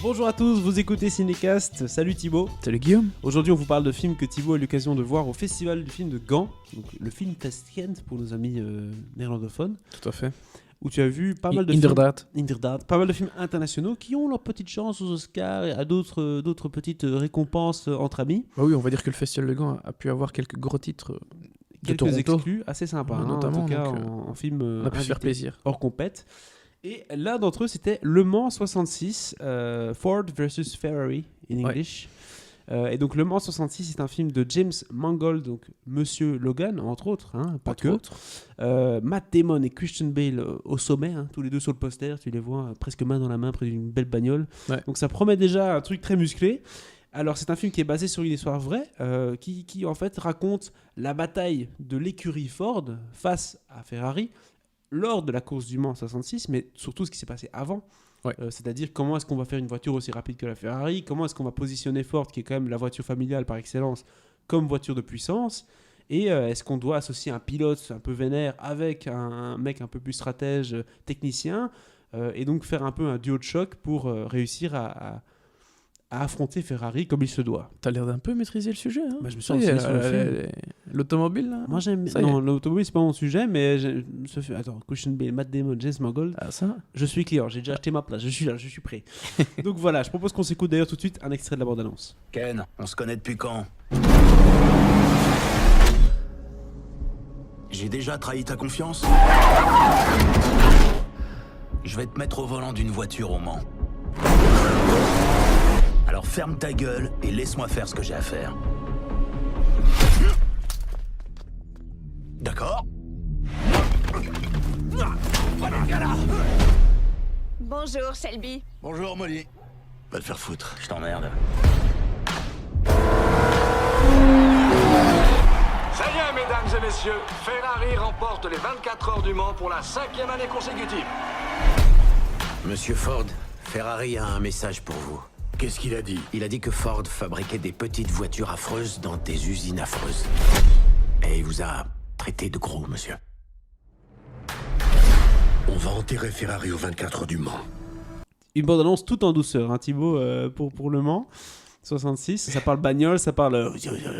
Bonjour à tous, vous écoutez Cinécast. Salut Thibaut. Salut Guillaume. Aujourd'hui, on vous parle de films que Thibaut a eu l'occasion de voir au Festival du film de Gand, donc le film Festkent pour nos amis néerlandophones, Tout à fait. où tu as vu pas mal de Inderdaad. pas mal de films internationaux qui ont leur petite chance aux Oscars et à d'autres petites récompenses entre amis. Bah oui, on va dire que le Festival de Gand a pu avoir quelques gros titres de Quelques Toronto. exclus assez sympas, Notamment, en tout cas donc, en film on a pu se faire invité plaisir. hors compète. Et l'un d'entre eux, c'était Le Mans 66, Ford versus Ferrari in English. Et donc Le Mans 66, c'est un film de James Mangold, donc Monsieur Logan, entre autres, pas Entre que. autres. Matt Damon et Christian Bale au sommet, tous les deux sur le poster, tu les vois presque main dans la main près d'une belle bagnole. Ouais. Donc ça promet déjà un truc très musclé. Alors c'est un film qui est basé sur une histoire vraie, qui en fait raconte la bataille de l'écurie Ford face à Ferrari lors de la course du Mans 66, mais surtout ce qui s'est passé avant. Ouais. C'est-à-dire comment est-ce qu'on va faire une voiture aussi rapide que la Ferrari, comment est-ce qu'on va positionner Ford, qui est quand même la voiture familiale par excellence, comme voiture de puissance, et est-ce qu'on doit associer un pilote un peu vénère avec un mec un peu plus stratège, technicien, et donc faire un peu un duo de choc pour réussir à affronter Ferrari comme il se doit. T'as l'air d'un peu maîtriser le sujet. Hein. Bah, je me suis renseigné sur le film. L'automobile, là. Moi j'aime. Ça y est. Non, l'automobile c'est pas mon sujet, mais attends, Christian Bale, Matt Damon, James Mangold. Ah, ça. Je suis client, j'ai déjà acheté ma place, je suis là, je suis prêt. Donc voilà, je propose qu'on s'écoute d'ailleurs tout de suite un extrait de la bande-annonce. Ken, on se connaît depuis quand? J'ai déjà trahi ta confiance? Je vais te mettre au volant d'une voiture au Mans. Alors ferme ta gueule et laisse-moi faire ce que j'ai à faire. D'accord? Voilà le gars là! Bonjour, Shelby. Bonjour, Molly. Va te faire foutre, je t'emmerde. Ça y est, mesdames et messieurs, Ferrari remporte les 24 heures du Mans pour la 5e année consécutive. Monsieur Ford, Ferrari a un message pour vous. Qu'est-ce qu'il a dit? Il a dit que Ford fabriquait des petites voitures affreuses dans des usines affreuses. Et il vous a traité de gros, monsieur. On va enterrer Ferrari aux 24 heures du Mans. Une bande-annonce tout en douceur, Thibaut, pour Le Mans 66. Ça parle bagnole, ça parle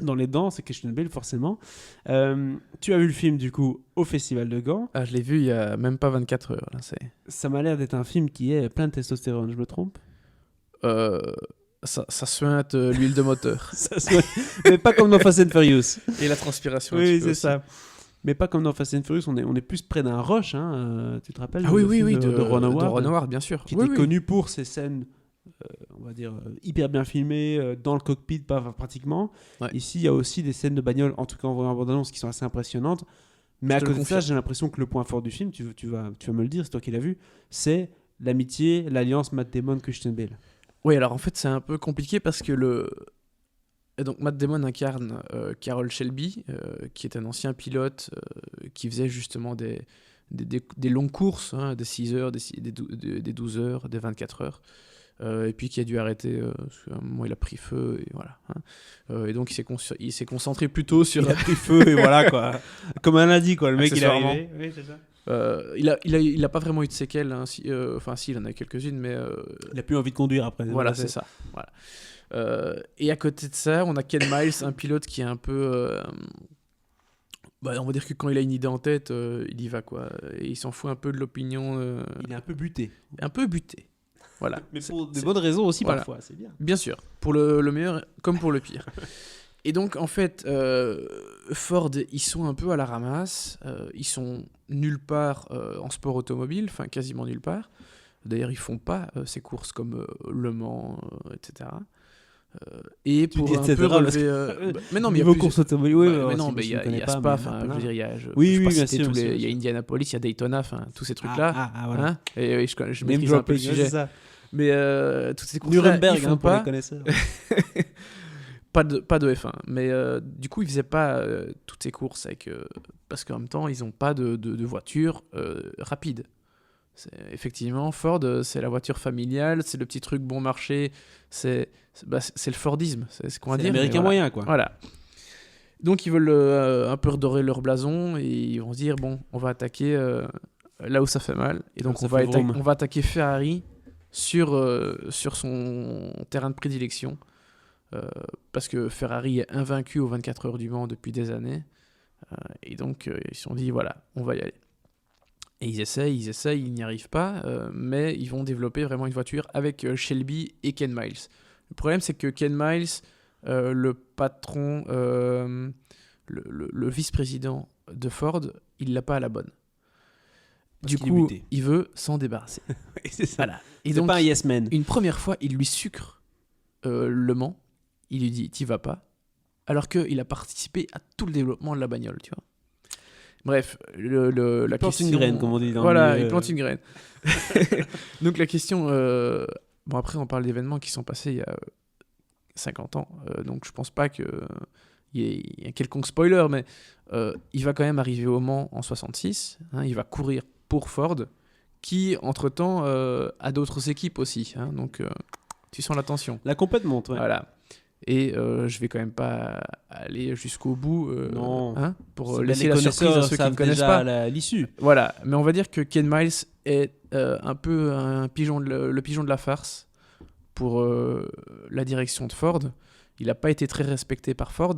dans les dents, c'est Christian Bale forcément. Tu as vu le film du coup au Festival de Gand. Ah, je l'ai vu il y a même pas 24 heures. Là, Ça m'a l'air d'être un film qui est plein de testostérone, je me trompe? Ça suinte l'huile de moteur. Mais pas comme dans Fast and Furious. Et la transpiration. Oui, c'est ça. Mais pas comme dans Fast and Furious, on est plus près d'un rush, tu te rappelles? Ah oui, de Ron Howard. De Ron Howard, bien sûr. Qui était connu pour ses scènes, on va dire, hyper bien filmées, dans le cockpit, pratiquement. Ouais. Ici, il y a aussi des scènes de bagnole, en tout cas en voyant la bande-annonce, qui sont assez impressionnantes. Mais à côté de ça, j'ai l'impression que le point fort du film, tu vas me le dire, c'est toi qui l'as vu, c'est l'amitié, l'alliance Matt Damon-Christian Bale. Oui, alors en fait, c'est un peu compliqué parce que Et donc Matt Damon incarne Carroll Shelby, qui est un ancien pilote qui faisait justement des longues courses, des 6 heures, des 12 heures, des 24 heures, et puis qui a dû arrêter, parce qu'à un moment il a pris feu, et voilà. Et donc il s'est concentré plutôt sur... Il a pris feu, et voilà, quoi. Comme un lundi, quoi. Le mec, il est arrivé. Oui, c'est ça. Il a pas vraiment eu de séquelles, enfin si, il en a quelques-unes, mais... Il a plus envie de conduire après. Voilà, c'est ça. Voilà. Et à côté de ça, on a Ken Miles, un pilote qui est un peu... on va dire que quand il a une idée en tête, il y va, quoi. Et il s'en fout un peu de l'opinion... Il est un peu buté. Un peu buté. Voilà. Mais pour de bonnes raisons aussi, voilà. Parfois, c'est bien. Bien sûr, pour le meilleur comme pour le pire. Et donc, en fait, Ford, ils sont un peu à la ramasse. Ils sont nulle part en sport automobile, enfin quasiment nulle part. D'ailleurs, ils font pas ces courses comme Le Mans, etc. Et Tu pour dis un etc. peu relever... mais non, mais il y a niveau plus... course automobile, oui. mais non, mais il y a Spa, enfin, je veux dire, il y a... Oui, bien sûr. Il y a Indianapolis, il y a Daytona, enfin, tous ces trucs-là. Voilà. Hein, et je maîtrise un peu le sujet. Ça. Mais toutes ces courses-là, Nuremberg, ils font pour pas... les connaisseurs. pas de F1. Mais du coup, ils faisaient pas toutes ces courses avec... parce qu'en même temps, ils ont pas de voiture rapide. Effectivement, Ford, c'est la voiture familiale, c'est le petit truc bon marché, c'est le Fordisme, c'est ce qu'on va dire. C'est l'américain moyen, quoi. Voilà. Donc, ils veulent un peu redorer leur blason et ils vont se dire, bon, on va attaquer là où ça fait mal. Et donc, on va attaquer Ferrari sur son terrain de prédilection. Parce que Ferrari est invaincu aux 24 heures du Mans depuis des années. Et donc, ils se sont dit, voilà, on va y aller. Et ils essayent, ils n'y arrivent pas, mais ils vont développer vraiment une voiture avec Shelby et Ken Miles. Le problème, c'est que Ken Miles, le patron, le vice-président de Ford, il l'a pas à la bonne. Parce Du qu'il est coup, buté. il veut s'en débarrasser. C'est ça. Voilà. Et C'est donc, pas un yes man. une première fois, il lui sucre Le Mans. Il lui dit, t'y vas pas. Alors qu'il a participé à tout le développement de la bagnole, tu vois. Bref, la plante question... une graine, comme on dit dans Voilà, le milieu. il plante une graine. Donc la question... Bon, après, on parle d'événements qui sont passés il y a 50 ans. Donc je pense pas qu'il y ait un quelconque spoiler, mais il va quand même arriver au Mans en 66. Hein, il va courir pour Ford, qui, entre-temps, a d'autres équipes aussi. Hein, donc tu sens la tension. La compète monte, ouais. Voilà. Et je vais quand même pas aller jusqu'au bout Non. hein, pour C'est laisser bien, la les surprise à connaisseurs ceux qui savent ne connaissent déjà pas. l'issue. Voilà, mais on va dire que Ken Miles est un peu le pigeon de la farce pour la direction de Ford. Il n'a pas été très respecté par Ford,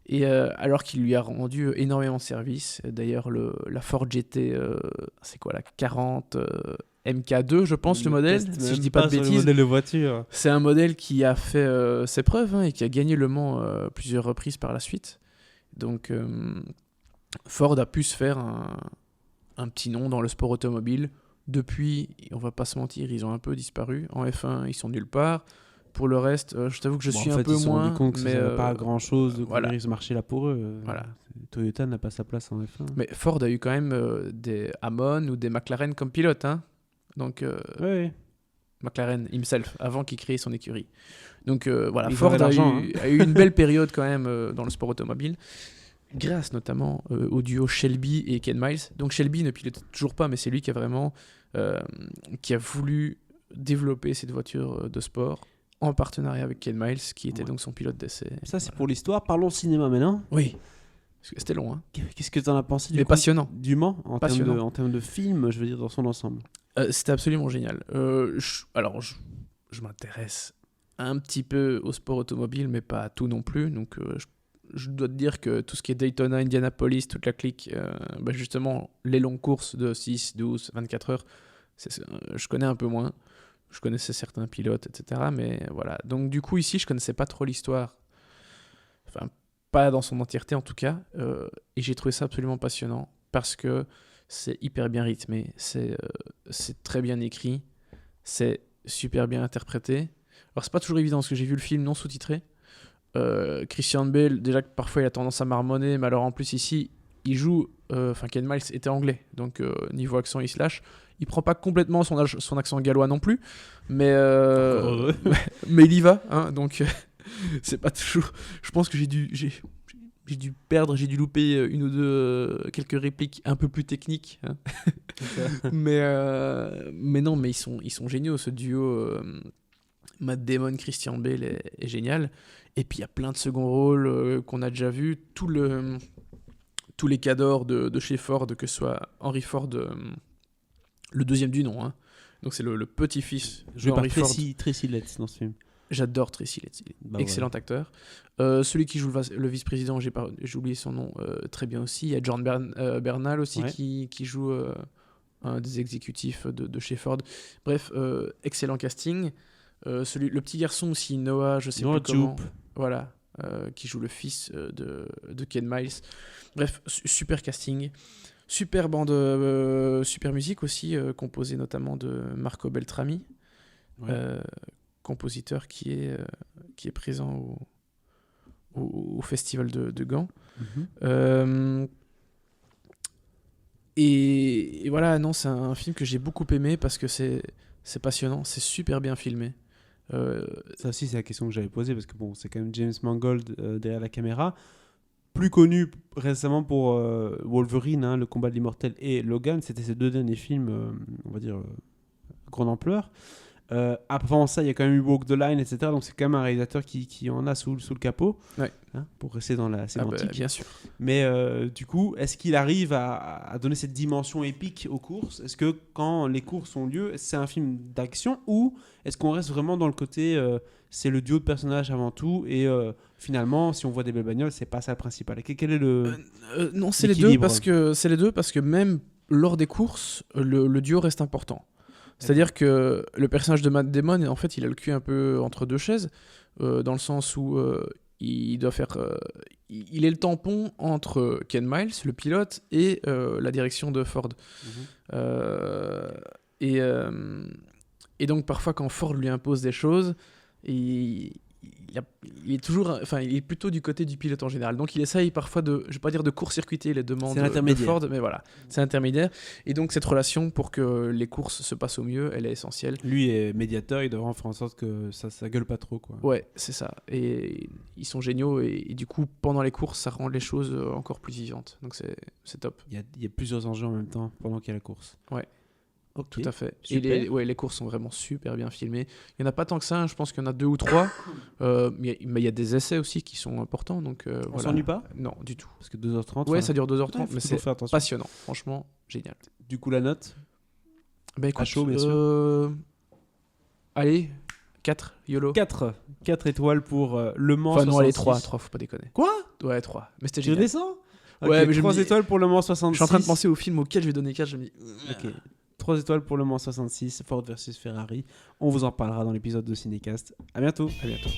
et alors qu'il lui a rendu énormément de services. D'ailleurs, la Ford GT, c'est quoi, la 40 MK2, je pense, le modèle, teste si je même dis pas de sur le bêtises. modèle de voiture. C'est un modèle qui a fait ses preuves hein, et qui a gagné Le Mans plusieurs reprises par la suite. Donc Ford a pu se faire un petit nom dans le sport automobile. Depuis, on va pas se mentir, ils ont un peu disparu. En F1, ils sont nulle part. Pour le reste, je t'avoue que je suis en fait, un peu ils se sont moins. rendus compte que mais ça n'avait pas grand-chose de voilà. couvrir ce marché-là pour eux. Voilà. Toyota n'a pas sa place en F1. Mais Ford a eu quand même des Hammond ou des McLaren comme pilote. Hein. Donc Ouais. McLaren himself, avant qu'il crée son écurie. Donc voilà, Ils Ford avaient l'argent, a eu une belle période quand même dans le sport automobile, grâce notamment au duo Shelby et Ken Miles. Donc Shelby ne pilote toujours pas, mais c'est lui qui a vraiment qui a voulu développer cette voiture de sport en partenariat avec Ken Miles, qui était donc son pilote d'essai. Ça, c'est pour l'histoire. Parlons cinéma maintenant. Oui, parce que c'était long. Hein. Qu'est-ce que tu en as pensé Mais passionnant. du Mans en termes Passionnant. en termes de film, je veux dire, dans son ensemble? C'était absolument génial. Je m'intéresse un petit peu au sport automobile, mais pas à tout non plus. Donc, je dois te dire que tout ce qui est Daytona, Indianapolis, toute la clique, justement, les longues courses de 6, 12, 24 heures, je connais un peu moins. Je connaissais certains pilotes, etc. Mais voilà. Donc, du coup, ici, je connaissais pas trop l'histoire. Enfin, pas dans son entièreté, en tout cas. Et j'ai trouvé ça absolument passionnant parce que c'est hyper bien rythmé, c'est très bien écrit, c'est super bien interprété. Alors c'est pas toujours évident parce que j'ai vu le film non sous-titré. Christian Bale, déjà que parfois il a tendance à marmonner, mais alors en plus ici, il joue... Ken Miles était anglais, donc niveau accent il se lâche. Il prend pas complètement son accent gallois non plus, mais mais il y va, hein, donc c'est pas toujours... Je pense que j'ai dû louper une ou deux quelques répliques un peu plus techniques. Hein. mais non, mais ils sont géniaux. Ce duo Matt Damon, Christian Bale est génial. Et puis il y a plein de second rôles qu'on a déjà vus. Tous les cadors de chez Ford, que ce soit Henry Ford, le deuxième du nom. Hein. Donc c'est le petit-fils de Joué par Henry Ford. Tracy Letts dans ce film. J'adore Tracy Letts, excellent acteur. Celui qui joue le vice-président, j'ai oublié son nom, très bien aussi. Il y a John Bernal aussi qui joue un des exécutifs de chez Ford. Bref, excellent casting. Le petit garçon aussi, Noah, je sais Noah plus comment. Jupe. Voilà, qui joue le fils de Ken Miles. Bref, super casting. Super bande, super musique aussi, composée notamment de Marco Beltrami. Ouais. Compositeur qui est présent au festival de Gand. Mm-hmm. Et voilà, non, c'est un film que j'ai beaucoup aimé parce que c'est passionnant, c'est super bien filmé. Ça aussi, c'est la question que j'avais posée parce que bon, c'est quand même James Mangold derrière la caméra, plus connu récemment pour Wolverine, hein, le combat de l'immortel, et Logan. C'était ses deux derniers films, on va dire, grande ampleur. Avant ça, il y a quand même eu Walk the Line, etc. Donc c'est quand même un réalisateur qui en a sous le capot, Ouais. pour rester dans la sémantique. bien sûr. Mais du coup, est-ce qu'il arrive à donner cette dimension épique aux courses ? Est-ce que quand les courses ont lieu, c'est un film d'action ou est-ce qu'on reste vraiment dans le côté c'est le duo de personnages avant tout et finalement, si on voit des belles bagnoles, c'est pas ça le principal. Quel est le Non, c'est les deux l'équilibre. parce que même lors des courses, le duo reste important. C'est-à-dire que le personnage de Matt Damon, en fait, il a le cul un peu entre deux chaises, dans le sens où il doit faire... il est le tampon entre Ken Miles, le pilote, et la direction de Ford. Et donc, parfois, quand Ford lui impose des choses, il est plutôt du côté du pilote en général. Donc il essaye parfois je vais pas dire de court-circuiter les demandes de Ford, mais voilà, c'est intermédiaire. Et donc cette relation pour que les courses se passent au mieux, elle est essentielle. Lui est médiateur, il devrait faire en sorte que ça gueule pas trop, quoi. Ouais, c'est ça. Et ils sont géniaux et du coup pendant les courses, ça rend les choses encore plus vivantes. Donc c'est top. Il y a plusieurs enjeux en même temps pendant qu'il y a la course. Ouais. Ok. Tout à fait. Super. Et les courses sont vraiment super bien filmées. Il n'y en a pas tant que ça, je pense qu'il y en a 2 ou 3. Mais il y a des essais aussi qui sont importants. Donc, On voilà. s'ennuie pas ? Non, du tout. Parce que 2h30. Ouais, enfin, ça dure 2h30, faut mais toujours c'est faire attention. passionnant. Franchement, génial. Du coup, la note ? Bah écoute, À chaud, bien sûr. Allez, 4, YOLO. 4 étoiles pour Le Mans. Enfin, non, allez, 66. 3, faut pas déconner. Quoi ? Ouais, 3. Mais c'était Tu génial. redescends ? Ouais, mais je 3 me dis- étoiles pour Le Mans 66. Je suis en train de penser au film auquel je vais donner 4, je me dis... Ok. 3 étoiles pour Le Mans 66, Ford versus Ferrari. On vous en parlera dans l'épisode de Cinécast. À bientôt. À bientôt.